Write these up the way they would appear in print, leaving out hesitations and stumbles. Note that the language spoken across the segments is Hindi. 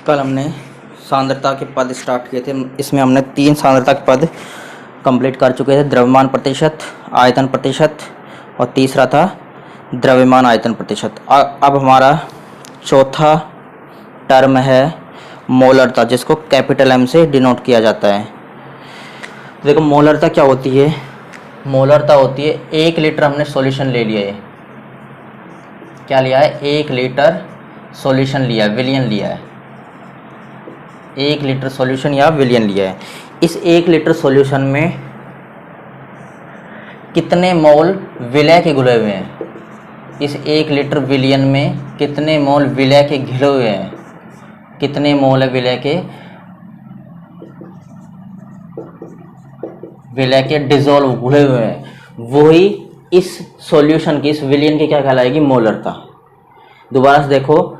कल हमने सांद्रता के पद स्टार्ट किए थे। इसमें हमने 3 सांद्रता के पद कंप्लीट कर चुके थे, द्रव्यमान प्रतिशत, आयतन प्रतिशत और तीसरा था द्रव्यमान आयतन प्रतिशत। अब हमारा चौथा टर्म है मोलरता, जिसको कैपिटल एम से डिनोट किया जाता है। देखो मोलरता क्या होती है। मोलरता होती है 1 लीटर हमने सॉल्यूशन ले लिया है। क्या लिया है? 1 लीटर सॉल्यूशन लिया है, विलियन लिया है। 1 लीटर सॉल्यूशन या विलियन लिया है। इस 1 लीटर सॉल्यूशन में कितने मोल विलय के घुले हुए हैं? इस 1 लीटर विलियन में कितने मोल विलय के घिले हुए हैं? कितने मोल है विलय के डिजोल्व घुले हुए हैं? वही इस सॉल्यूशन की, इस विलियन की क्या कहलाएगी? मोलरता। दोबारा से देखो,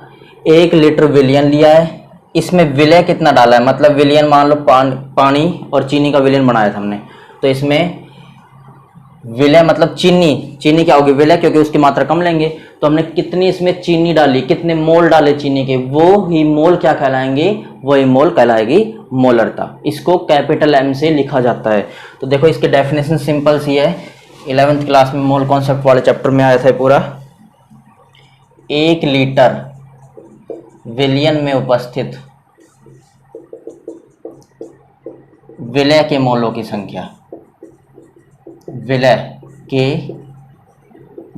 1 लीटर विलियन लिया है, इसमें विलय कितना डाला है? मतलब विलियन मान लो पानी और चीनी का विलियन बनाया था हमने, तो इसमें विलय मतलब चीनी क्या होगी? विलय, क्योंकि उसकी मात्रा कम लेंगे। तो हमने कितनी इसमें चीनी डाली, कितने मोल डाले चीनी के, वो ही मोल क्या कहलाएंगे? वही मोल कहलाएगी मोलरता। इसको कैपिटल एम से लिखा जाता है। तो देखो इसकी डेफिनेशन सिंपल सी है। 11th क्लास में मोल कॉन्सेप्ट वाले चैप्टर में आया था पूरा। 1 लीटर विलियन में उपस्थित विलय के मोलों की संख्या, विलय के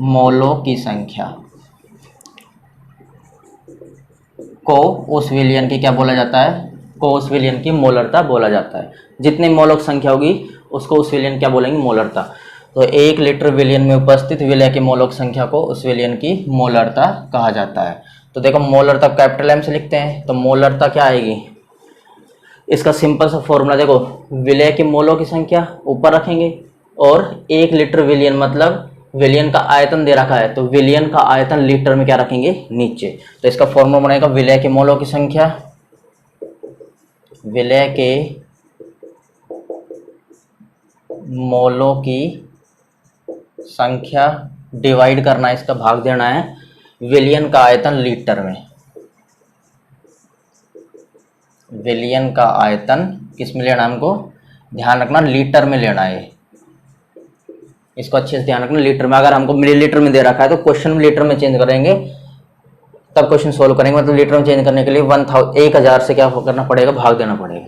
मोलों की संख्या को उस विलियन की क्या बोला जाता है? को उस विलियन की मोलरता बोला जाता है। जितनी मोलों की संख्या होगी उसको उस विलियन क्या बोलेंगे? मोलरता। तो 1 लीटर विलियन में उपस्थित विलय के मोलों की संख्या को उस विलियन की मोलरता कहा जाता है। तो देखो मोलरता कैपिटल एम से लिखते हैं, तो मोलरता क्या आएगी? इसका सिंपल सा फॉर्मूला देखो, विलय के मोलों की संख्या ऊपर रखेंगे और 1 लीटर विलियन मतलब विलियन का आयतन दे रखा है, तो विलियन का आयतन लीटर में क्या रखेंगे? नीचे। तो इसका फॉर्मूला बनेगा विलय के मोलों की संख्या, विलय के मोलों की संख्या डिवाइड करना है, इसका भाग देना है विलियन का आयतन लीटर में। विलियन का आयतन किस में लेना है हमको? ध्यान रखना लीटर में लेना है। इसको अच्छे से ध्यान रखना, लीटर में। अगर हमको मिलीलीटर में दे रखा है तो क्वेश्चन में लीटर में चेंज करेंगे तब क्वेश्चन सोल्व करेंगे। मतलब लीटर में चेंज करने के लिए 1000 से क्या करना पड़ेगा? भाग देना पड़ेगा।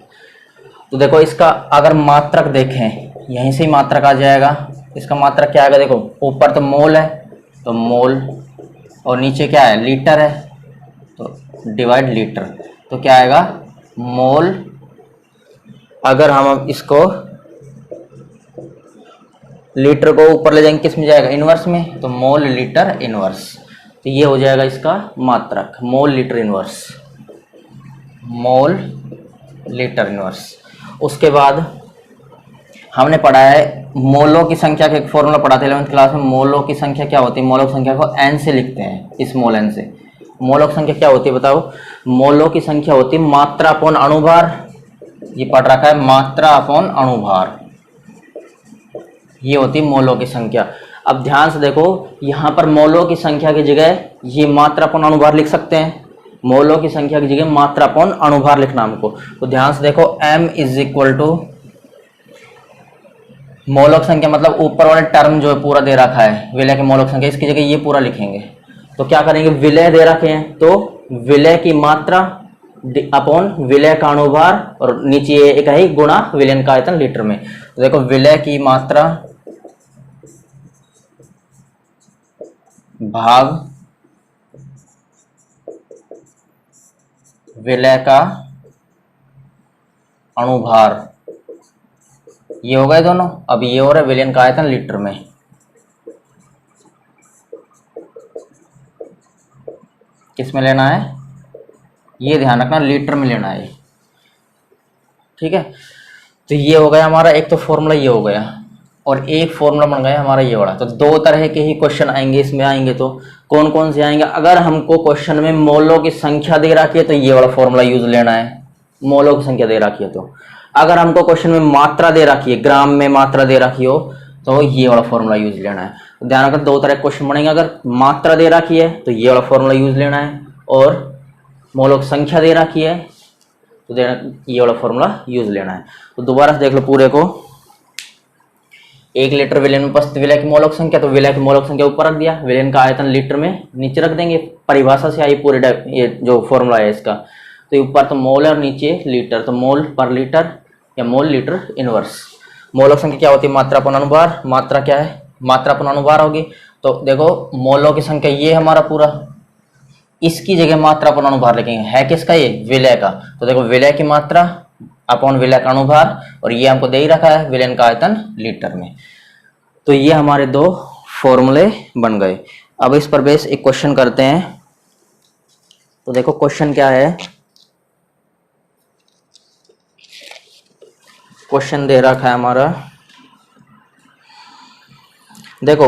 तो देखो इसका अगर मात्रक देखें, यहीं से ही मात्रक आ जाएगा। इसका मात्रक क्या आएगा? देखो ऊपर तो मोल है, तो मोल, और नीचे क्या है? लीटर है, तो डिवाइड लीटर। तो क्या आएगा? मोल। अगर हम इसको लीटर को ऊपर ले जाएंगे, किस में जाएगा? इनवर्स में, तो मोल लीटर इनवर्स। तो ये हो जाएगा इसका मात्रक, mole litre inverse, mole litre inverse. उसके बाद हमने पढ़ा है मोलों की संख्या का एक फॉर्मूला पढ़ा था 11th क्लास में। मोलों की संख्या क्या होती है? मोलों की संख्या को n से लिखते हैं, स्मॉल n से। मोलों की संख्या क्या होती है बताओ? मोलों की संख्या होती है मात्रा अपॉन अणुभार। ये पढ़ रखा है, मात्रा अपॉन अणुभार, ये होती है मोलों की संख्या। अब ध्यान से देखो, यहाँ पर मोलों की संख्या की जगह ये मात्रा अपॉन अणुभार लिख सकते हैं। मोलों की संख्या की जगह मात्रा अपॉन अणुभार लिखना हमको। तो ध्यान से देखो, m इज इक्वल टू मोलों की संख्या, मतलब ऊपर वाले टर्म जो है पूरा दे रखा है विलय के मोलों की संख्या, इसकी जगह ये पूरा लिखेंगे। तो क्या करेंगे? विलय दे रखे हैं तो विलय की मात्रा अपॉन विलय का अणुभार, और नीचे एक है गुणा विलयन का आयतन लीटर में। तो देखो विलय की मात्रा भाग विलय का अणुभार, ये हो गए दोनों। अब ये हो रहा है विलयन का आयतन लीटर में। किस में लेना है? ये ध्यान रखना, लीटर में लेना है। ठीक है, तो ये हो गया हमारा एक तो फॉर्मूला, ये हो गया, और एक फॉर्मूला बन गया हमारा ये वाला। तो 2 तरह के ही क्वेश्चन आएंगे इसमें। आएंगे तो कौन कौन से आएंगे? अगर हमको क्वेश्चन में मोलों की संख्या दे रखी है तो ये वाला फॉर्मूला यूज लेना है, मोलों की संख्या दे रखी है तो। अगर हमको क्वेश्चन में मात्रा दे रखी है, ग्राम में मात्रा दे रखी हो, तो ये वाला फॉर्मूला यूज लेना है। तो ध्यान रखना, 2 तरह के क्वेश्चन बनेंगे। अगर मात्रा दे रखी है तो ये वाला फॉर्मूला यूज लेना है, और मोलों की संख्या दे रखी है, तो देना ये वाला फॉर्मूला यूज लेना है। तो दोबारा से देख लो पूरे को, 1 लीटर विलेन में उपस्थित विलय की मोलों की संख्या, तो विलय की मोलों की संख्या ऊपर रख दिया, विलेन का आयतन लीटर में नीचे रख देंगे, परिभाषा से आई पूरे ये जो फॉर्मूला है इसका। तो ऊपर तो मोल और नीचे लीटर, तो मोल पर लीटर या मोल लीटर इनवर्स। मोलों की संख्या क्या होती है? मात्रा अपना अनुभार। मात्रा क्या है? मात्रा अपना अनुभार होगी। तो देखो मोलों की संख्या ये हमारा पूरा, इसकी जगह मात्रा अपना अनुभार लिखेंगे। है किसका? ये विलय का। तो देखो विलय की मात्रा अपॉन विलय का अनुभार, और ये हमको दे ही रखा है विलेन का आयतन लीटर में। तो ये हमारे दो फॉर्मूले बन गए। अब इस पर बेस एक क्वेश्चन करते हैं। तो देखो क्वेश्चन क्या है, क्वेश्चन दे रखा है हमारा, देखो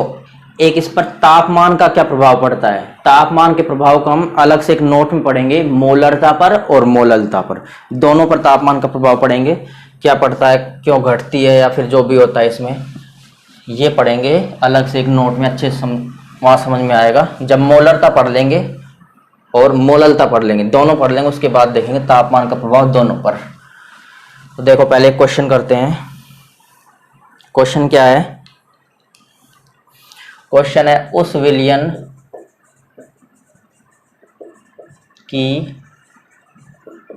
एक इस पर तापमान का क्या प्रभाव पड़ता है। तापमान के प्रभाव को हम अलग से एक नोट में पढ़ेंगे, मोलरता पर और मोललता पर, दोनों पर तापमान का प्रभाव पढ़ेंगे। क्या पड़ता है, क्यों घटती है, या फिर जो भी होता है इसमें, ये पढ़ेंगे अलग से एक नोट में, अच्छे वहां समझ में आएगा। जब मोलरता पढ़ लेंगे और मोललता पढ़ लेंगे, दोनों पढ़ लेंगे, उसके बाद देखेंगे तापमान का प्रभाव दोनों पर। तो देखो पहले क्वेश्चन करते हैं। क्वेश्चन क्या है? क्वेश्चन है उस विलयन की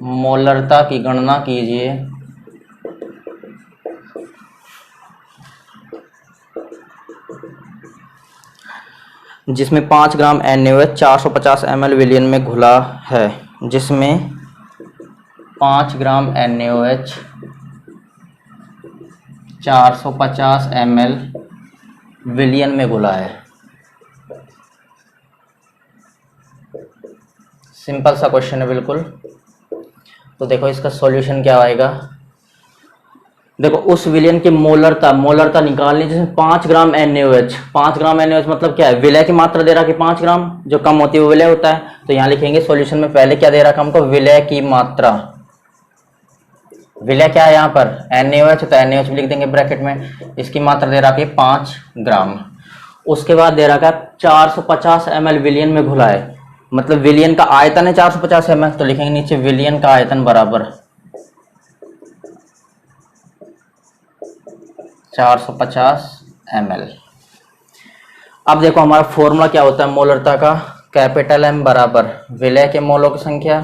मोलरता की गणना कीजिए जिसमें 5 ग्राम NaOH 450 ml विलयन में घुला है। जिसमें 5 ग्राम NaOH 450 ml विलयन में घुला है। सिंपल सा क्वेश्चन है बिल्कुल। तो देखो इसका सॉल्यूशन क्या आएगा। देखो उस विलयन की मोलरता निकालनी, जिसमें 5 ग्राम NaOH, 5 ग्राम NaOH मतलब क्या है? विलय की मात्रा दे रहा कि 5 ग्राम, जो कम होती है वो विलय होता है। तो यहाँ लिखेंगे सॉल्यूशन में पहले क्या दे रखा हमको, विलय की मात्रा। विलय क्या है यहाँ पर? NaOH, तो NaOH भी लिख देंगे ब्रैकेट में। इसकी मात्रा दे रखी है 5 ग्राम। उसके बाद दे रखा है 450 ml विलयन में घुला है, मतलब विलयन का आयतन है 450 ml, तो लिखेंगे नीचे विलयन का आयतन बराबर 450 ml। अब देखो हमारा फॉर्मूला क्या होता है मोलरता का, कैपिटल M बराबर विलय के मोलों की संख्या,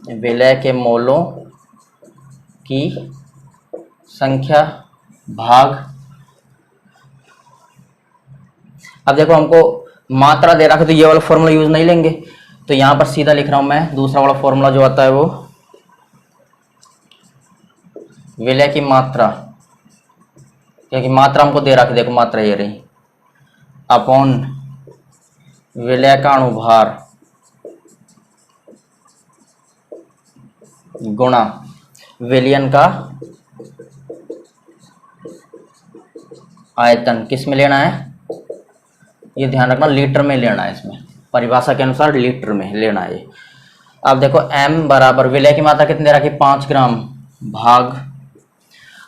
विलय के मोलों की संख्या भाग। अब देखो हमको मात्रा दे रखा है, तो ये वाला फॉर्मूला यूज नहीं लेंगे, तो यहां पर सीधा लिख रहा हूं मैं दूसरा वाला फॉर्मूला जो आता है वो विलय की मात्रा, क्योंकि मात्रा हमको दे रखी, देखो मात्रा ये रही, अपॉन विलय का अनुभार गुणा विलयन का आयतन। किस में लेना है? ये ध्यान रखना लीटर में लेना है, इसमें परिभाषा के अनुसार लीटर में लेना है। अब देखो M बराबर विलय की मात्रा कितनी दे रखी? 5 ग्राम भाग।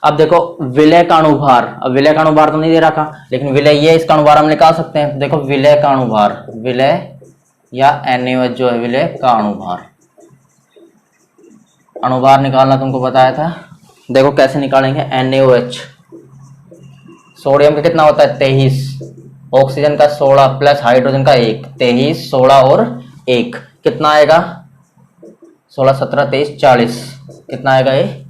अब देखो विलय का अनुभार, अब विलय का अनुभार तो नहीं दे रखा, लेकिन विलय ये, इसका अनुभार हम निकाल सकते हैं। देखो विलय का अनुभार, विलय या NaOH जो है विलय का अनुभार, अनुभार निकालना तुमको बताया था। देखो कैसे निकालेंगे। NaOH सोडियम का कितना होता है? 23, ऑक्सीजन का 16 प्लस हाइड्रोजन का 1, 23, 16 और 1 कितना आएगा? 16, 17, 23, 40। कितना आएगा ये?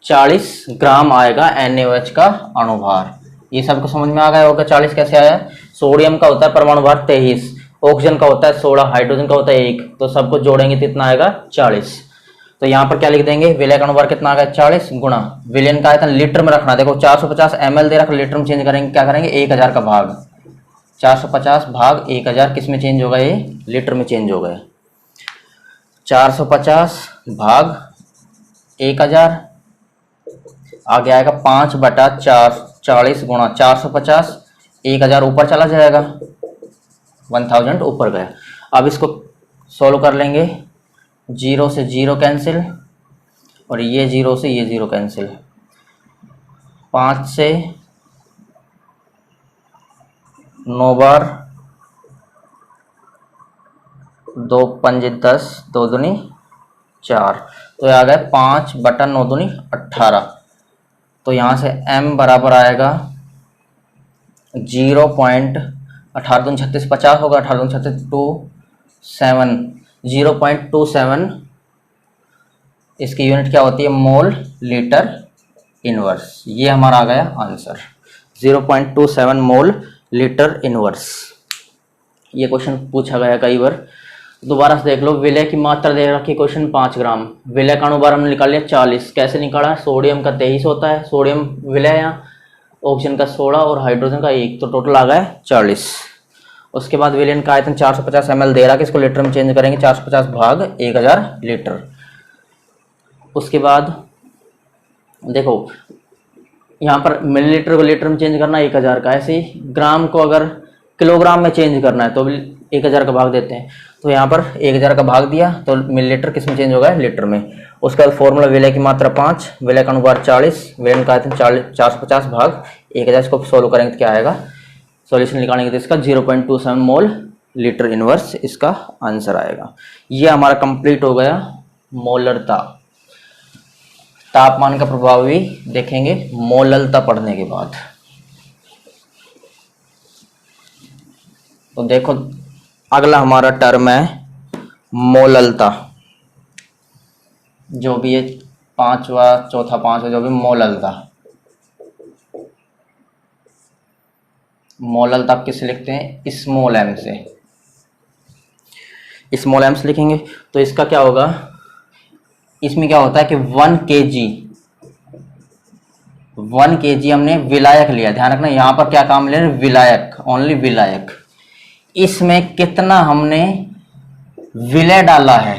40 ग्राम आएगा NaOH का अनुभार। ये सबको समझ में आ गया होगा 40 कैसे आया। सोडियम का होता है परमाणु भार 23, ऑक्सीजन का होता है 16, हाइड्रोजन का होता है 1, तो सबको जोड़ेंगे तो इतना आएगा 40। तो यहाँ पर क्या लिख देंगे, विलय का अनुभार कितना आ गया 40 गुणा विलयन का आयतन लीटर में रखना। देखो 450 ml दे रखा, लीटर में चेंज करेंगे, क्या करेंगे 1000 का भाग, 450 भाग 1000 किस में चेंज होगा? ये लीटर में चेंज हो गया। 450 भाग 1000 आगे आएगा 5/4, 40 गुणा 450, 1000 ऊपर चला जाएगा, 1000 ऊपर गया। अब इसको सोल्व कर लेंगे, 0 से 0 कैंसिल, और ये 0 से ये 0 कैंसिल, 5 से 9 बार दो पंजे 10, दो दूनी 4, तो ये आ गया 5 बटा 9 दूनी 18। तो यहाँ से m बराबर आएगा 0.18 दूनी 36, 50 होगा, 18 दूनी 36 27, 0.27 इसकी यूनिट क्या होती है, मोल लीटर इनवर्स। ये हमारा आ गया आंसर 0.27 मोल लीटर इनवर्स। ये क्वेश्चन पूछा गया कई बार, दोबारा से देख लो। विलय की मात्रा दे रखी क्वेश्चन 5 ग्राम, विलय का अनुभार हमने निकाल लिया 40। कैसे निकाला, सोडियम का 23 होता है, सोडियम विलय यहाँ, ऑक्सीजन का 16 और हाइड्रोजन का 1, तो टोटल आ गया 40। उसके बाद विलयन का आयतन 450 ml दे रहा है, इसको लीटर में चेंज करेंगे, 450 भाग 1000 लीटर। उसके बाद देखो यहाँ पर मिलीलीटर को लीटर में चेंज करना 1000 का, ऐसे ही ग्राम को अगर किलोग्राम में चेंज करना है तो 1000 का भाग देते हैं। तो यहाँ पर 1000 का भाग दिया तो मिलीलीटर किस में चेंज होगा, लीटर में। उसके बाद फॉर्मूला विलय की मात्रा 5, विलय का अनुपात 40, विलयन का आयतन 450 भाग 1000। इसको सोल्व करेंगे तो क्या आएगा, सॉल्यूशन निकालेंगे तो इसका 0.27 मोल लीटर इनवर्स इसका आंसर आएगा। ये हमारा कंप्लीट हो गया मोलरता। तापमान का प्रभाव भी देखेंगे मोललता पढ़ने के बाद। तो देखो अगला हमारा टर्म है मोललता, जो भी है पांचवा चौथा पांचवा जो भी मोललता। मोललता किससे लिखते हैं, स्मॉल एम से, स्मॉल एम से लिखेंगे। तो इसका क्या होगा, इसमें क्या होता है कि 1 kg हमने विलायक लिया। ध्यान रखना यहाँ पर क्या काम ले रहे हैं, विलायक, ओनली विलायक। इसमें कितना हमने विलय डाला है,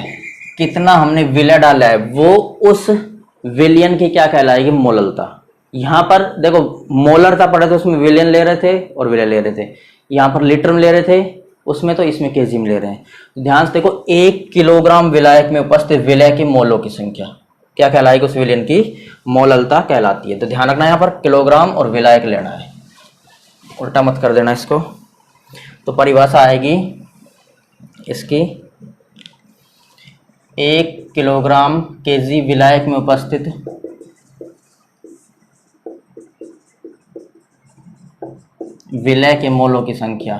कितना हमने विलय डाला है, वो उस विलयन की क्या कहलाएगी, मोललता। यहाँ पर देखो मोलरता पढ़े तो उसमें विलयन ले रहे थे और विलय ले रहे थे, यहाँ पर लीटर में ले रहे थे उसमें, तो इसमें केजी में ले रहे हैं। तो ध्यान से देखो 1 किलोग्राम विलायक में उपस्थित विलय की मोलों की संख्या क्या कहलाएगी, उस विलयन की मोललता कहलाती है। तो ध्यान रखना यहाँ पर किलोग्राम और विलायक लेना है, उल्टा मत कर देना इसको। तो परिभाषा आएगी इसकी, 1 किलोग्राम केजी विलायक में उपस्थित विलय के मोलों की संख्या,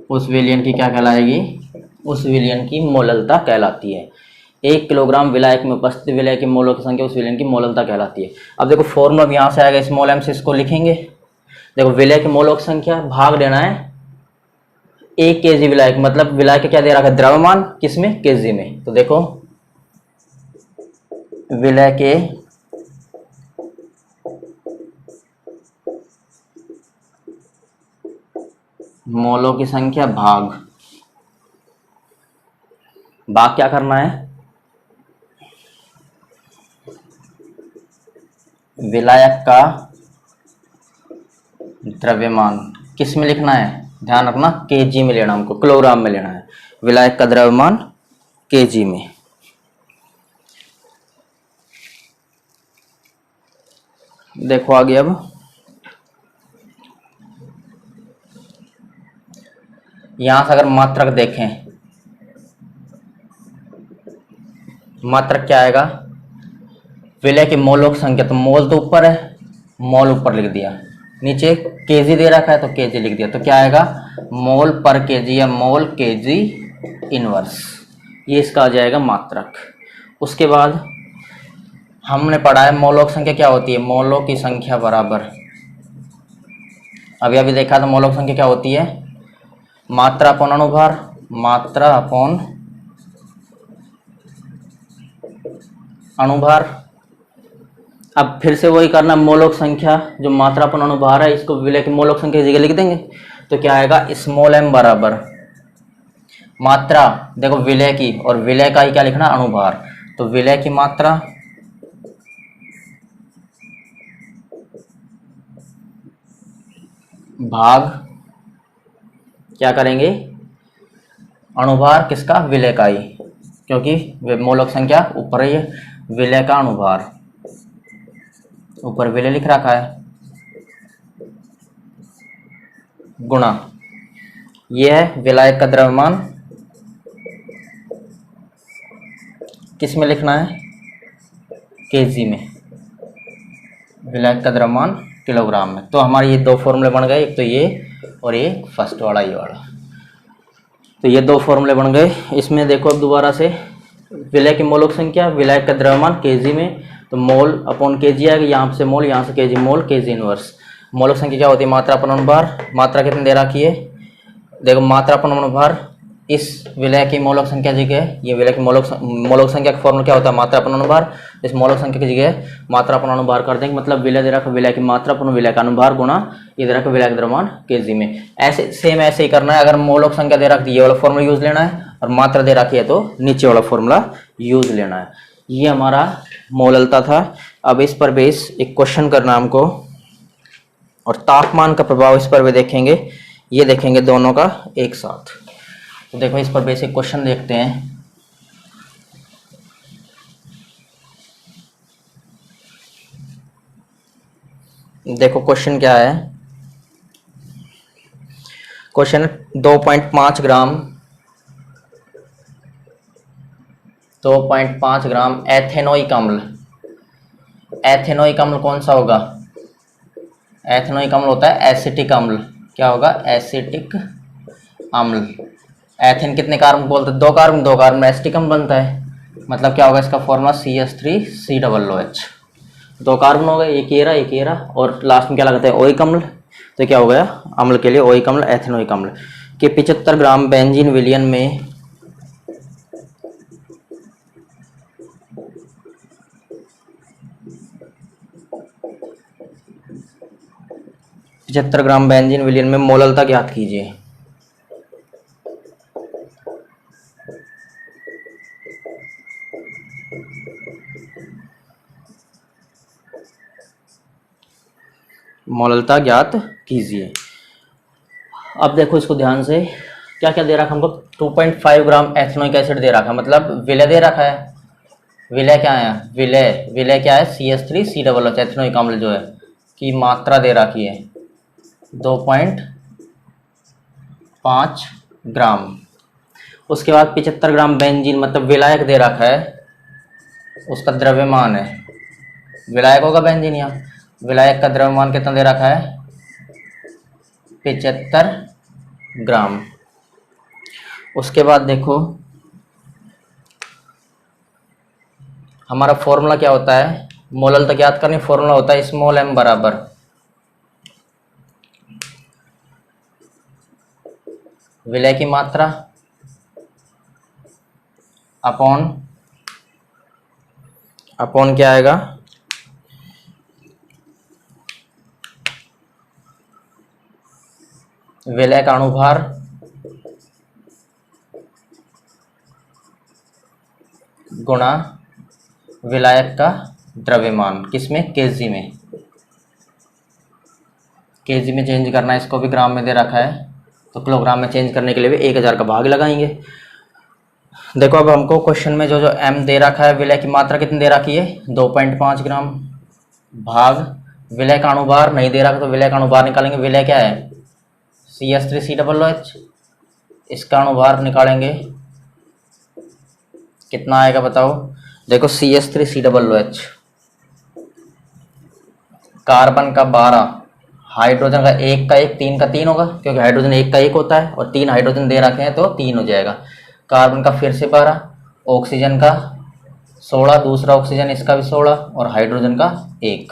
उस विलयन की क्या कहलाएगी, उस विलयन की मोललता कहलाती है। 1 किलोग्राम विलायक में उपस्थित विलय के मोलों की संख्या उस विलयन की मोललता कहलाती है। अब देखो फॉर्मूला यहाँ से आएगा, स्मॉल एम से इसको लिखेंगे। देखो विलय के मोलों की संख्या भाग देना है 1 kg विलायक, मतलब विलायक का क्या दे रखा है, द्रव्यमान, किसमें, केजी में। तो देखो विलय के मोलों की संख्या भाग क्या करना है, विलायक का द्रव्यमान, किस में लिखना है, ध्यान रखना केजी में लेना, हमको किलोग्राम में लेना है। विलायक का द्रव्यमान केजी में। देखो आगे, अब यहां से अगर मात्रक देखें, मात्रक क्या आएगा, विलय की मोलों की संख्या, तो मोल तो ऊपर है, मोल ऊपर लिख दिया, नीचे केजी दे रखा है तो केजी लिख दिया। तो क्या आएगा, मोल पर केजी या मोल केजी इनवर्स, ये इसका आ जाएगा मात्रक। उसके बाद हमने पढ़ा है मोलों की संख्या क्या होती है, मोलों की संख्या बराबर, अभी देखा था मोलों की संख्या क्या होती है, मात्रा अपॉन अनुभार, मात्रा अपॉन अनुभार। अब फिर से वही करना, मोलों की संख्या जो मात्रा अपॉन अनुभार है, इसको विलय की मोलों की संख्या की जगह लिख देंगे। तो क्या आएगा, स्मॉल एम बराबर मात्रा, देखो विलय की, और विलय का ही क्या लिखना, अनुभार। तो विलय की मात्रा भाग क्या करेंगे, अनुभार किसका, विलय का ही, क्योंकि मोलक संख्या ऊपर ही है, विलय का अनुभार, ऊपर विलय लिख रखा है। गुणा, ये है विलायक का द्रव्यमान, किस में लिखना है, केजी में, विलायक का द्रव्यमान किलोग्राम में। तो हमारे ये दो फॉर्मूले बन गए, एक तो ये और एक फर्स्ट वाला ये वाला। तो ये दो फॉर्मूले बन गए। इसमें देखो अब दोबारा से विलय की मोलक संख्या, विलायक का द्रव्यमान केजी में, तो मोल अपॉन केजी आएगा, यहाँ से मोल, यहाँ से केजी, मोल केजी इनवर्स। मोलक संख्या क्या होती है, मात्रा अपॉन अनुभार। मात्रा कितनी दे रखी है, देखो मात्रा अपॉन अनुभार, इस विलय की मोलक संख्या जगह, ये विलय की मोलक संख्या का फॉर्मूला क्या होता है, मात्रा अपॉन अनुभार। इस मोलक संख्या की जगह मात्रा अपॉन अनुभार कर देंगे, मतलब विलय दे रखा विलय की मात्रा अपॉन विलय का अनुभार गुणा ये दे रखा विलय का द्रव्यमान केजी में। ऐसे सेम ऐसे ही करना है। अगर मोलक संख्या दे रखी है ये वाला फॉर्मूला यूज लेना है, और मात्रा दे रखी है तो नीचे वाला फॉर्मूला यूज लेना है। ये हमारा मोललता था। अब इस पर बेस एक क्वेश्चन करना हमको, और तापमान का प्रभाव इस पर भी देखेंगे, ये देखेंगे दोनों का एक साथ। तो देखो इस पर बेसिक क्वेश्चन देखते हैं। देखो क्वेश्चन क्या है, क्वेश्चन 2.5 ग्राम 2.5 ग्राम एथेनोइक अम्ल। एथेनोइक अम्ल कौन सा होगा, एथेनोइक अम्ल होता है एसिटिक अम्ल। क्या होगा, एसिटिक अम्ल। एथेन कितने कार्बन बोलते हैं, दो कार्बन एसिटिक अम्ल बनता है। मतलब क्या होगा इसका फॉर्मूला CH3COOH। दो कार्बन हो गए, एक ये रहा, और लास्ट में क्या लगाते हैं, ओइक अम्ल। तो क्या हो गया, अम्ल के लिए ओइक अम्ल, एथेनोइक अम्ल। कि 75 ग्राम बेंजीन विलयन में 75 ग्राम बेंजीन विलयन में मोललता ज्ञात कीजिए। मोललता ज्ञात कीजिए। अब देखो इसको ध्यान से, क्या क्या दे रखा हमको, 2.5 ग्राम एथेनोइक एसिड दे रखा, मतलब विलय दे रखा है। विलय क्या है, विलय क्या है, CH3COOH एथेनोइक अम्ल जो है की मात्रा दे रखी है 2.5 ग्राम। उसके बाद 75 ग्राम बेंजीन, मतलब विलायक दे रखा है, उसका द्रव्यमान है, विलायक होगा बेंजीन, यहाँ विलायक का द्रव्यमान कितना दे रखा है, 75 ग्राम। उसके बाद देखो हमारा फॉर्मूला क्या होता है, मोललता ज्ञात करनी, फॉर्मूला होता है स्मॉल m बराबर विलय की मात्रा अपॉन क्या आएगा, विलय का अणुभार गुणा विलायक का द्रव्यमान, किसमें, केजी में। केजी में चेंज करना है, इसको भी ग्राम में दे रखा है, तो किलोग्राम में चेंज करने के लिए भी 1000 का भाग लगाएंगे। देखो अब हमको क्वेश्चन में जो m दे रखा है, विलय की मात्रा कितनी दे रखी है, 2.5 ग्राम, भाग विलय का अणुभार नहीं दे रखा, तो विलय का अणुभार निकालेंगे। विलय क्या है, CH3COOH, इसका अणुभार निकालेंगे, कितना आएगा बताओ। देखो CH3COOH, कार्बन का 12, हाइड्रोजन का 1 का 1, 3 का 3 होगा, क्योंकि हाइड्रोजन 1 का 1 होता है, और 3 हाइड्रोजन दे रखे हैं तो 3 हो जाएगा। कार्बन का फिर से 12, ऑक्सीजन का 16, दूसरा ऑक्सीजन इसका भी 16, और हाइड्रोजन का 1।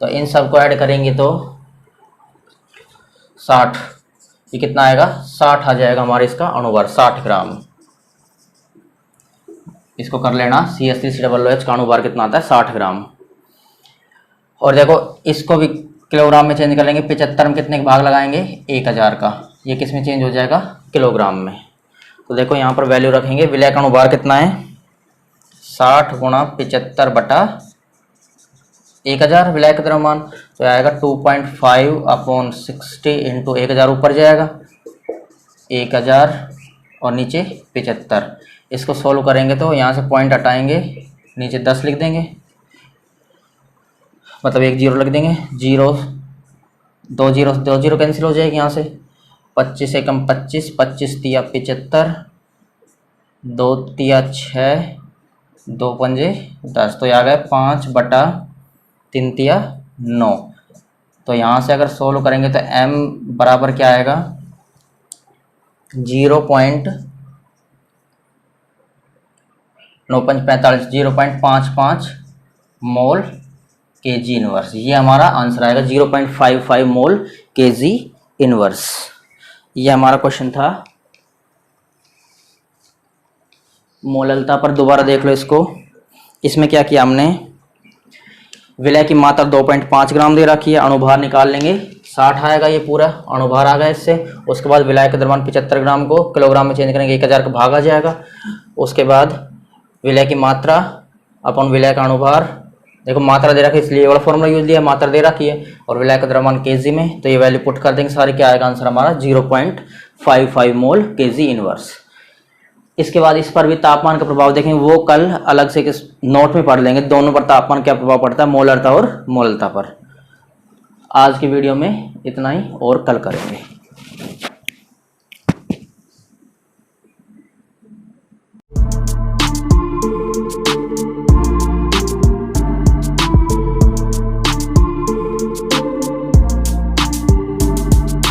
तो इन सबको ऐड करेंगे तो 60, ये कितना आएगा, 60 आ जाएगा हमारे इसका अणुभार, 60 ग्राम। इसको कर लेना, CH3COOH का अणुभार कितना आता है, 60 ग्राम। और देखो इसको भी किलोग्राम में चेंज कर लेंगे, 75 में कितने भाग लगाएंगे, 1000 का, ये किस में चेंज हो जाएगा, किलोग्राम में। तो देखो यहाँ पर वैल्यू रखेंगे, विलय का अणुभार कितना है, 60 गुणा 75 बटा 1000 विलय का द्रव्यमान, तो आएगा 2.5/60 इंटू 1000, ऊपर जाएगा 1000 और नीचे 75। इसको सोल्व करेंगे तो यहाँ से पॉइंट हटाएंगे, नीचे 10 लिख देंगे, मतलब एक जीरो लिख देंगे, 0 दो जीरो कैंसिल हो जाएगी यहाँ से, 25 एकम 25, 25 तिया 75, 2 तिया 6, 2 पंजे 10, तो ये आ गए 5/3 तिया 9। तो यहाँ से अगर सोल्व करेंगे तो m बराबर क्या आएगा, 0.9×5 = 45, 0.55 मोल केजी इनवर्स। ये हमारा आंसर आएगा 0.55 मोल केजी इनवर्स। ये हमारा क्वेश्चन था। मोललता पर दोबारा देख लो इसको। इसमें क्या किया हमने, विलय की मात्रा 2.5 ग्राम दे रखी है, अणुभार निकाल लेंगे 60 आएगा, ये पूरा अणुभार आ गया इससे। उसके बाद विलय का द्रव्यमान 75 ग्राम को किलोग्राम में चेंज करेंगे, 1000 का भाग आ जाएगा। उसके बाद विलय की मात्रा अपन विलय का अणुभार, देखो मात्रा दे रखी है इसलिए वाला फॉर्मूला यूज लिया, मात्रा दे रखी है, और विलय का द्रव्यमान केजी में, तो ये वैल्यू पुट कर देंगे सारी, क्या आएगा आंसर हमारा 0.55 मोल केजी इनवर्स। इसके बाद इस पर भी तापमान का प्रभाव देखेंगे, वो कल अलग से किस नोट में पढ़ लेंगे, दोनों पर तापमान क्या प्रभाव पड़ता है, मोलरता और मोललता पर। आज की वीडियो में इतना ही, और कल करेंगे।